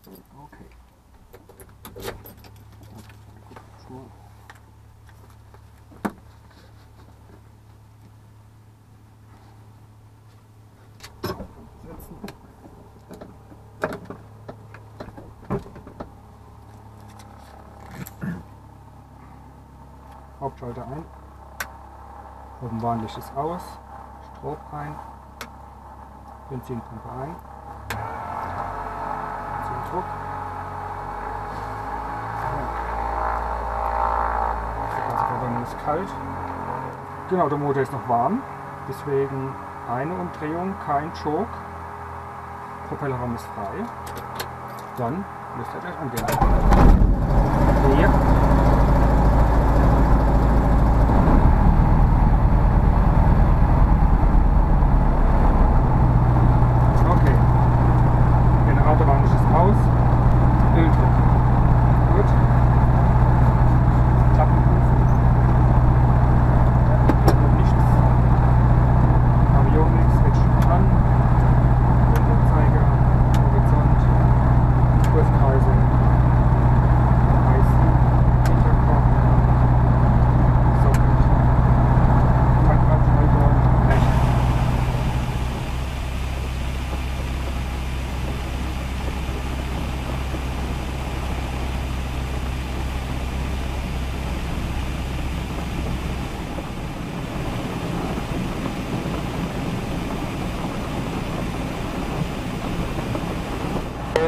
Okay. Hauptschalter ein, Warnlicht ist aus, Strob rein, Benzinpumpe ein, Benzindruck, die Gasverbrennung ist kalt, genau, der Motor ist noch warm, deswegen eine Umdrehung, kein Choke, Propellerraum ist frei, dann müsste er gleich angehen. Ja.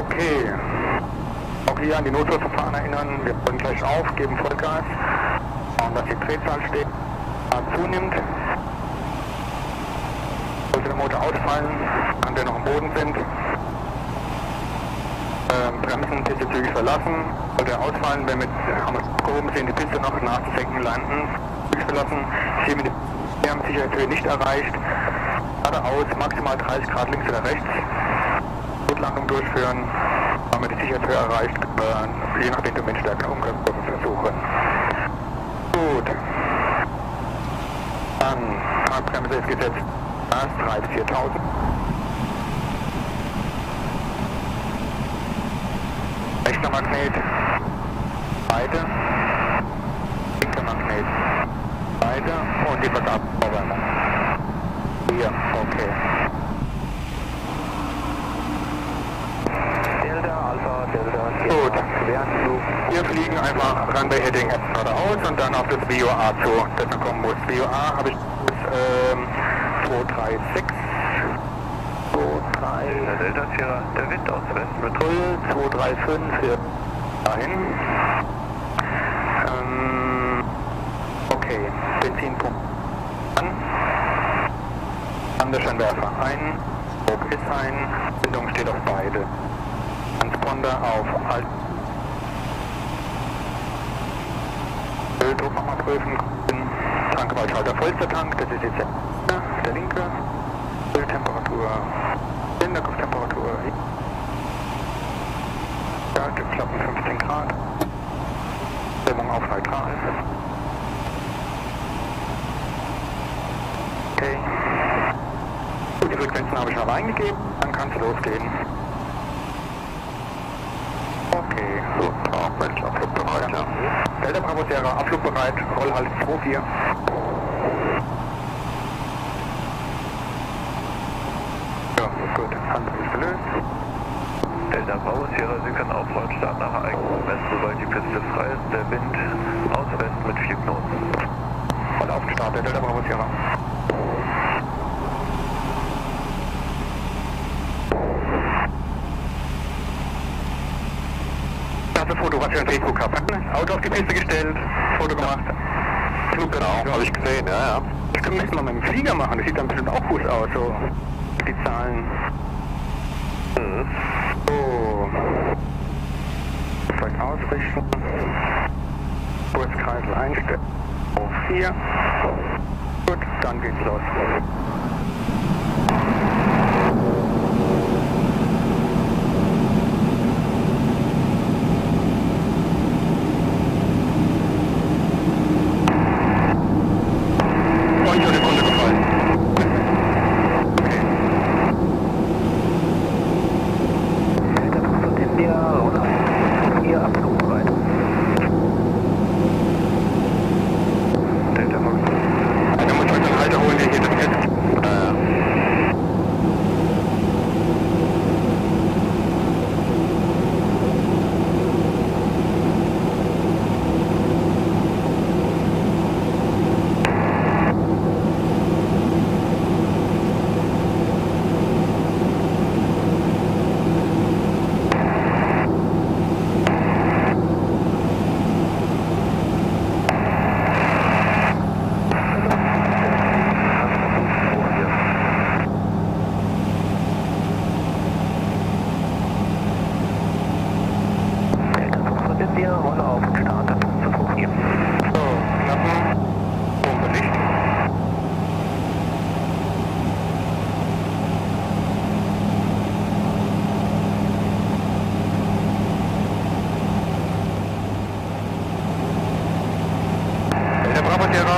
Okay. Auch hier an die Notfallverfahren erinnern. Wir wollen gleich auf, geben Vollgas. Schauen, dass die Drehzahl steht, zunimmt. Sollte der Motor ausfallen, an der noch am Boden sind, bremsen, Piste zügig verlassen. Sollte er ausfallen, wenn wir gehoben sehen, die Piste noch nachzusenken, landen, zügig verlassen. Hier mit der Sicherheitshöhe nicht erreicht. Geradeaus, maximal 30 Grad links oder rechts. Notlandung durchführen, haben wir die Sicherheitshöhe erreicht, je nachdem der Windstärke Umkehrkurven versuchen. Gut. Dann Fahrbremse ist gesetzt. Erst 3 bis 4.000. Rechter Magnet. Beide. Linker Magnet. Beide. Und die Vergabevorwärmung. Hier, okay. Gut. Wir fliegen einfach Runway Heading geradeaus und dann auf das VOR zu, das man kommen muss. VOR habe ich 236. 23. Delta Sierra, der Wind aus Westen mit 235 für dahin. Okay, Benzinpumpe an. Landescheinwerfer ein. Strob ist ein. Zündung steht auf beide. Transponder auf Alt. Öldruck nochmal prüfen. Tankwahlschalter vollster Tank, das ist jetzt der linke. Öltemperatur, Zylinderkopftemperatur. Ja, Klappen 15 Grad. Dämmung auf neutral. Okay. Gut, die Frequenzen habe ich noch eingegeben, dann kann es losgehen. Okay, so, Mensch, abflugbereit, ja. Delta Bravo Sierra, abflugbereit, Rollhalt 2-4. Ja, gut, Handel ist gelöst. Delta Bravo Sierra, Sie können aufrollen, Start nach eigenem Westen, sobald die Piste frei ist, der Wind aus West mit 4 Knoten. Voll auf den Start, der Delta Bravo Sierra. Foto, was ich an Facebook habe. Auto auf die Piste gestellt, Foto gemacht. Flug genau, habe ich gesehen, ja. Das können wir jetzt mal mit dem Flieger machen, das sieht dann bestimmt auch gut aus, so. Die Zahlen. So. Vielleicht ausrichten. Kurzkreisel einstellen. Auf 4. Gut, dann geht's los.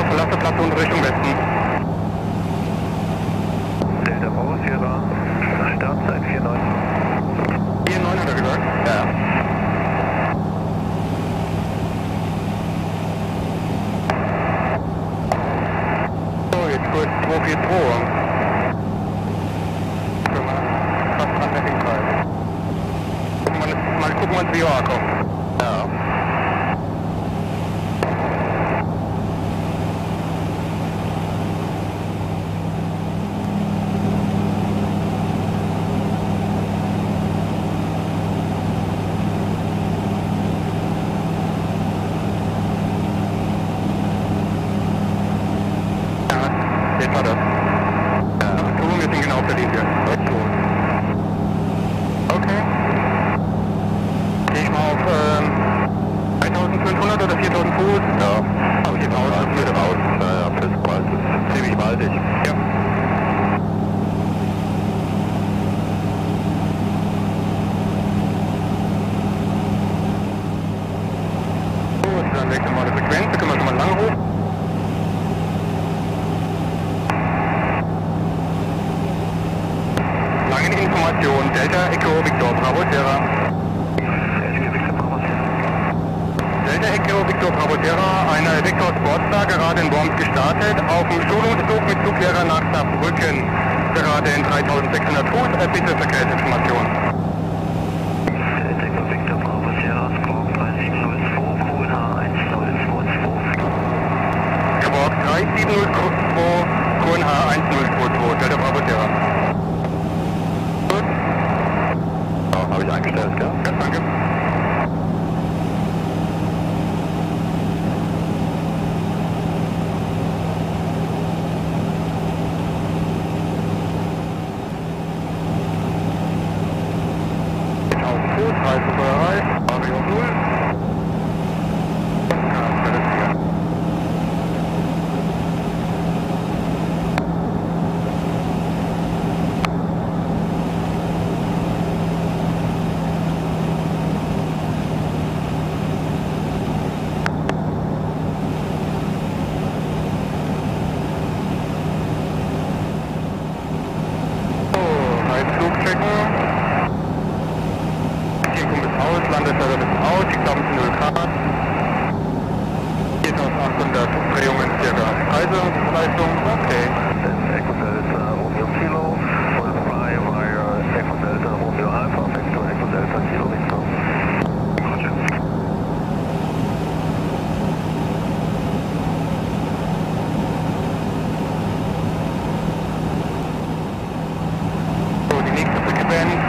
verlasse Platz und Richtung Westen. Delta Bravo Sierra, Startzeit 4,9. 4,9 hat er gesagt? Ja. So, jetzt kurz 242. Können wir fast dran der Hinkreis. Mal gucken, wann das VOR kommt. Ja. Jetzt war das. Ja. Wir sind genau auf der Linie. Okay. Gehe ich mal auf 1500 oder 4000 Fuß? Ja. Habe ich jetzt aus? Das würde raus. Ja, das ist ziemlich waldig. Ja. Gut, dann wechseln wir mal die Frequenz. Da können wir schon mal lang hoch. Information, Delta Echo Victor Bravo Sierra. Delta Echo Victor Bravo Sierra, einer Evektor Sportstar, gerade in Worms gestartet, auf dem Schulungsflug mit Fluglehrer nach Saarbrücken, gerade in 3600 Fuß, bitte Verkehrsinformation. Delta Echo Victor Bravo Sierra, Squawk 3702, QNH 1022. Squawk 3702, QNH 1022, Delta Bravo Sierra. Habe ich eingestellt, gell? Ja, danke. Jetzt auf den Fuß, Reisefeuerei, Avion 0.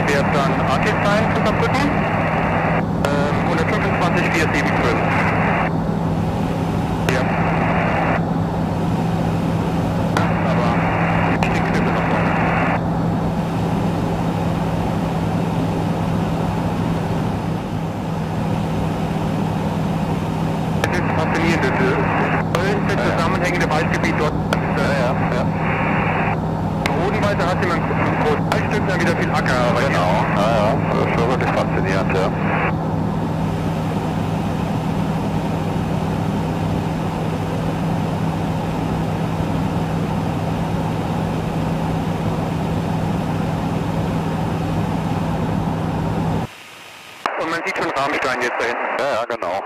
Wird dann RTC sein zu Saarbrücken. 125 475. Ja. Aber ich denke, wir sind noch vorne. Es ist faszinierend. Das zusammenhängende Waldgebiet dort. Ja. Bodenweite hat jemand ein großes Waldstück, dann wieder viel Acker. Aber genau, ja, das ist schon wirklich faszinierend, ja. Und man sieht schon Ramstein jetzt da hinten. Ja, genau.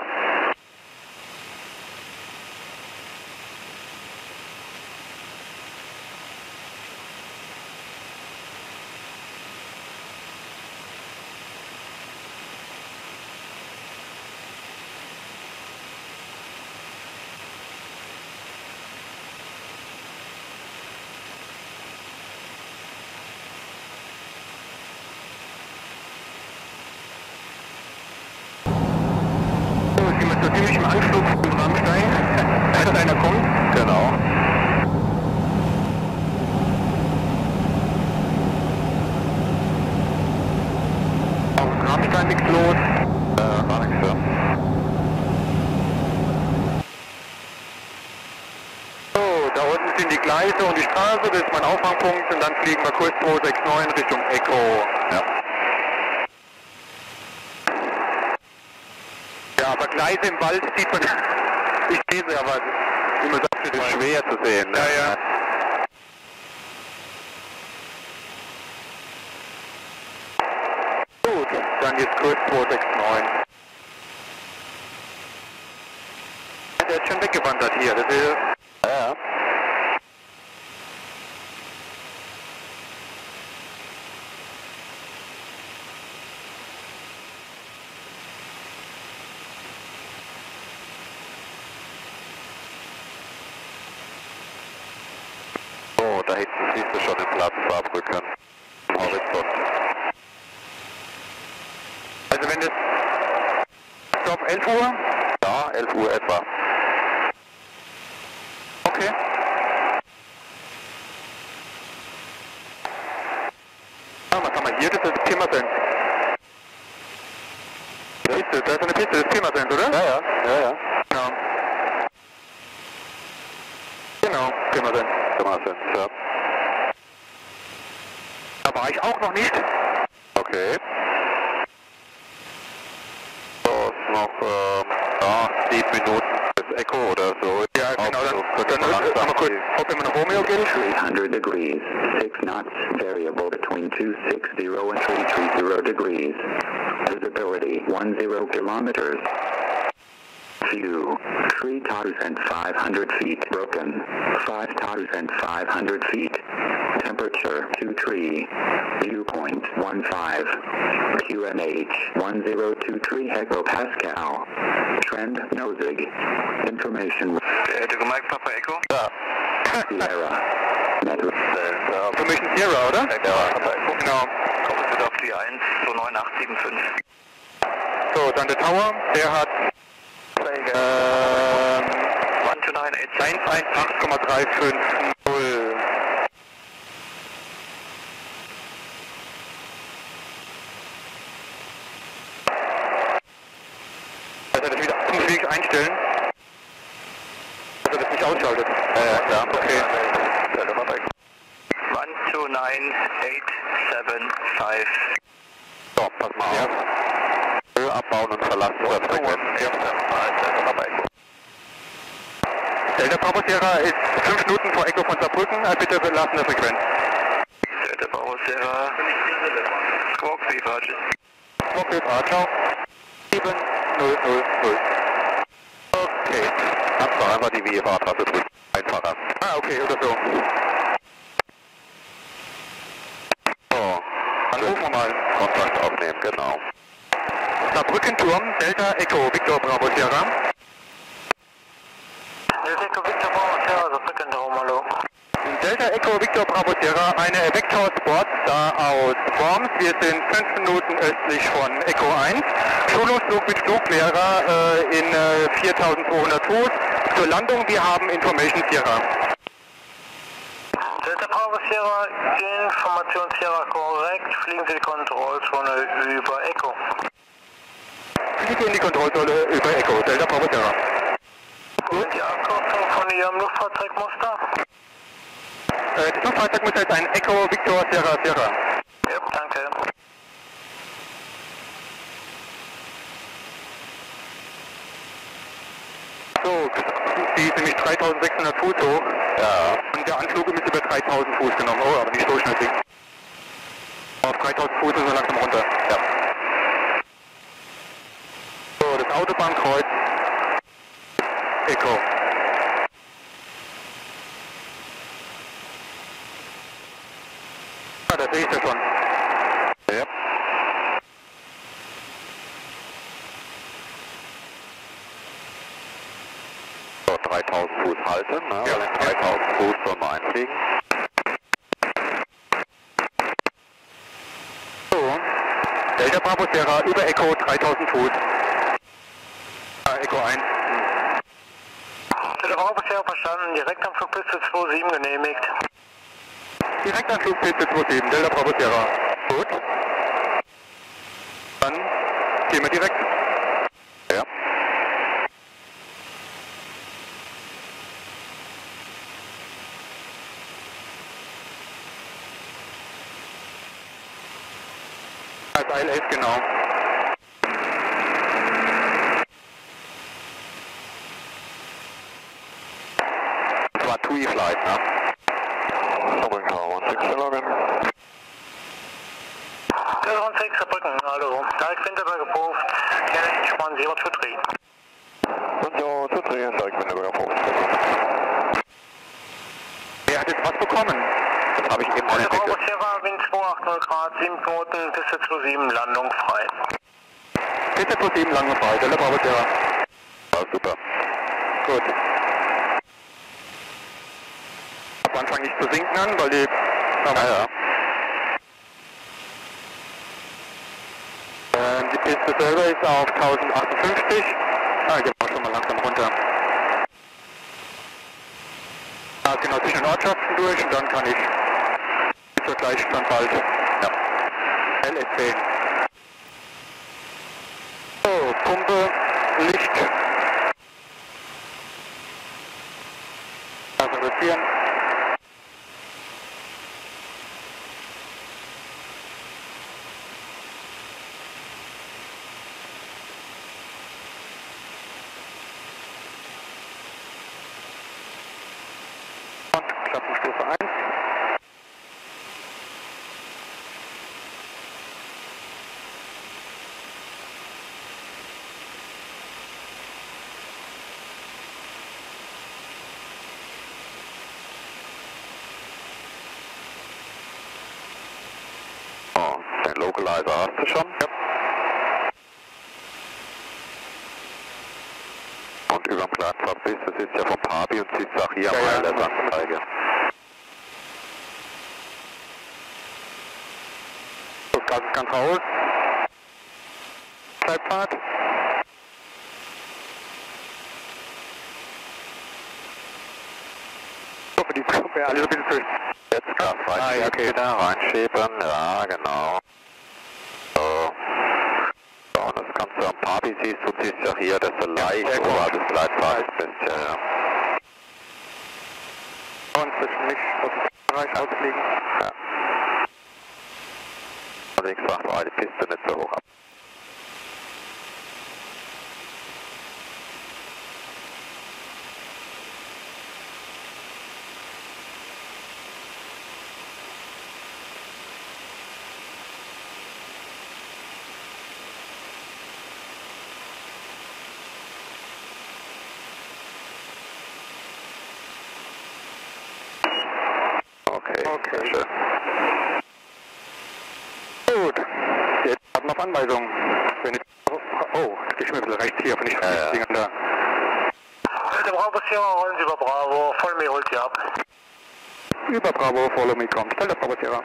So ziemlich im Anflug von Ramstein, als einer kommt. Genau. Auf Ramstein nichts los. War nichts, ja. So, da unten sind die Gleise und die Straße, das ist mein Auffangpunkt und dann fliegen wir kurz 269 Richtung Echo. Ja. Ja, aber Gleise im Wald sieht man, ich sehe sie aber, wie man sagt, ist schwer zu sehen. Ne? Ja, ja. Gut, dann jetzt Kurs 269. Der ist schon weggewandert hier. Das ist, ja. So, da hinten siehst du schon den Platz Saarbrücken. Horizont. Also wenn das Stopp 11 Uhr? Ja, 11 Uhr etwa. Okay. Ah, was haben wir hier? Das ist das Pirmasens. Piste, da ist eine Piste, das ist Pirmasens, oder? Ja, ja. Genau. Genau, Pirmasens. Pirmasens, ja. Da war ich auch noch nicht. Okay. So, ist noch, 7 Minuten bis Echo oder so. Ja, genau, dann haben wir kurz, ob immer noch Romeo geht. 300 degrees, 6 knots, variable between 260 and 330 degrees. Visibility 10 kilometers. View 3,500 feet. Broken 5,500 feet. Temperature 23. Viewpoint 15. QNH 1023 hectopascal. Trend nosig. Information. Du gemerkt, Papa Echo? Ja. Sierra. Network. Information Sierra, oder? Ja, Papa Echo. Genau. Kommt jetzt auf die 129,875. So, dann der Tower, der hat 118,350. Also das wieder umschlägig einstellen, dass er das nicht ausschaltet. Ja, klar, okay. 129,875. So, pass mal auf. Höhe abbauen und verlassen der Frequenz. Delta Bravo Sierra ist 5 Minuten vor Echo von Saarbrücken. Bitte verlassen der Frequenz. Delta Bravo Sierra. Squawk Departure. Squawk Departure. 7000. Okay. Kannst du einfach die VOR-Taste drücken. Einfacher. Ah, okay, oder so. So. Dann rufen wir mal Kontakt aufnehmen, genau. Saarbrückenturm, Delta Echo, Victor Bravo Sierra. Delta Echo Victor Bravo Sierra, Saarbrückenturm, hallo. Delta Echo Evektor Sportstar, eine Evektor Sportstar aus Worms. Wir sind 5 Minuten östlich von Echo 1. Schulungsflug mit Fluglehrer in 4200 Fuß. Zur Landung, wir haben Information Sierra. Delta Bravo Sierra, Information Sierra korrekt. Fliegen Sie die Kontrollzone über Echo. Fliege in die Kontrollzone über Echo, Delta Bravo Sierra. Gut. Die Abkürzung von Ihrem Luftfahrzeugmuster? Das Luftfahrzeugmuster ist ein Echo Victor Sierra Sierra. Ja, danke. So, die ist nämlich 3600 Fuß hoch. Ja. Und der Anflug ist über 3000 Fuß genommen. Oh, aber nicht so schnell sinken. Auf 3000 Fuß ist er langsam runter. Ja. So, das Autobahnkreuz. Echo. Ah, da sehe ich das schon. Ja. So, 3000 Fuß halten, ne? Ja. 3000 Fuß sollen wir einfliegen. So. Delta Bravo Sierra über Echo 3000 Fuß. Echo 1. Delta Bravo Sierra verstanden. Direktanflug bis zu 27 genehmigt. Direktanflug bis zu 27, Delta Bravo Sierra. Gut. Dann gehen wir direkt. Ja. Als ILS, genau. 2E flight, ne? Saarbrücken Tower 16 login. 6 Saarbrücken, hallo. Direct Winterberg approved. KLH 1023. 1023, direct Winterberg approved. Wer hat jetzt was bekommen? Das habe ich eben Also entwickelt. Bravo Sierra, Wind 280 Grad, 7 Knoten, Piste 27, Landung frei. Piste 27, Landung frei, Delta Bravo Sierra. Ja, super. Gut. Ab Anfang nicht zu sinken an, weil die... Ja. Die Piste selber ist auf 1058. Gehen wir schon mal langsam runter. Genau zwischen den Ortschaften durch und dann kann ich zur Gleichstand bald. Ja. LSC. So, Pumpe, Licht. Also reduzieren. Klappenstufe 1. Oh, den Localizer hast du schon? Ja. Und über dem Platz bist, das ist ja vom Papi und sitzt auch hier Ja, mal der Anzeige. Das Gas ist ganz raus. Zeitfahrt. Ich hoffe, die Pumpe alle so ein bisschen durch. Jetzt Gas reinschieben, okay. wieder reinschieben, ja genau. So. So, und das kannst du am Papi siehst, du siehst ja hier, das ist leicht, sehr wo gut. du das Leitfaden bist, ja. Und zwischen nicht aus dem Bereich ausfliegen. Ja. Allerdings war die Piste nicht so hoch ab. Okay. Schön. Gut. Jetzt warten wir auf Anweisungen. Wenn ich, oh, das geht schon wieder rechts hier, von nicht Ja. Dingern da. Der Bravo Sierra rollen Sie über Bravo, Vollme holt Sie ab. Über Bravo, follow me kommt. Delta Bravo Sierra.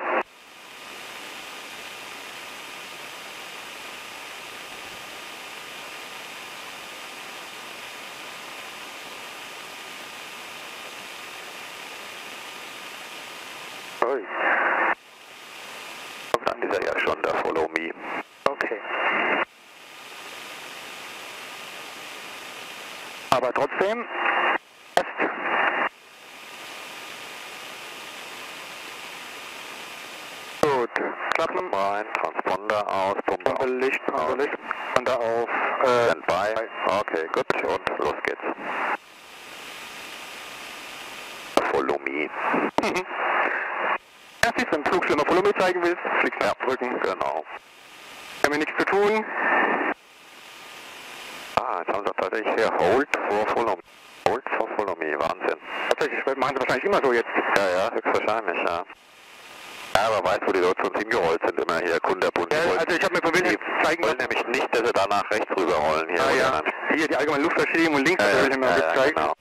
Ui. Und dann ist er ja schon der Follow Me. Okay. Aber trotzdem, gut, Klappen, Rein, Transponder aus, Pumpe Pumpe Licht, und da auf, Standby. Okay, gut, und los geht's. Follow Me. Ja, siehst du, wenn du Flugschirm Follow Me zeigen willst, fliegst du Ja, drücken. genau. Wir haben hier nichts zu tun. Jetzt haben sie tatsächlich hier Hold for Follow Me. Hold for Follow Me, Wahnsinn. Tatsächlich, machen sie wahrscheinlich immer so jetzt. Ja, höchstwahrscheinlich, ja. Ja, aber weißt du, wo die Leute uns hingerollt sind, immer hier, Kunderbund. Ja, also ich habe mir probiert, jetzt zeigen, Ich wollte nämlich nicht, dass sie danach rechts rüberrollen hier. ja. Hier die allgemeine Luftverschiebung und links, das habe ich mir mal gezeigt. Genau.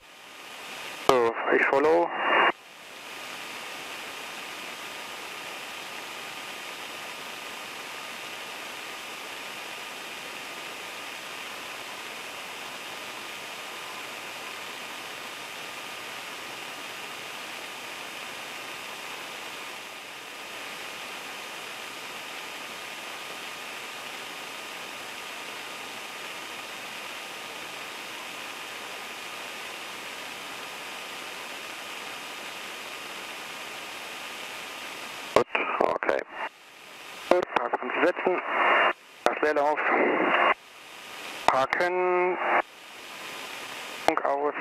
So, ich follow. Gut, okay. Gut, Parken setzen. Das Leerlauf. Parken. Funk aus.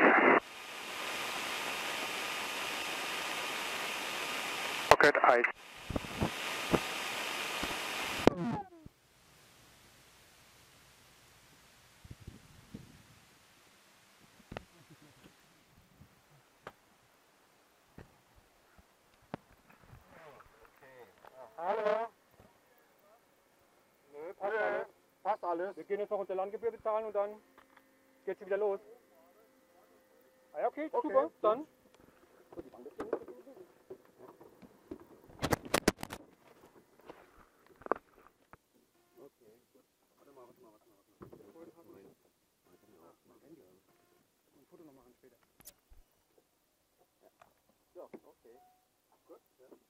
Rocket Eis. Hallo. Nö, passt alles. Wir gehen jetzt noch unsere Landgebühr bezahlen und dann geht's wieder los. Ah ja, okay, super, dann. Ein Foto noch machen später. Ja, okay. Gut. Ja.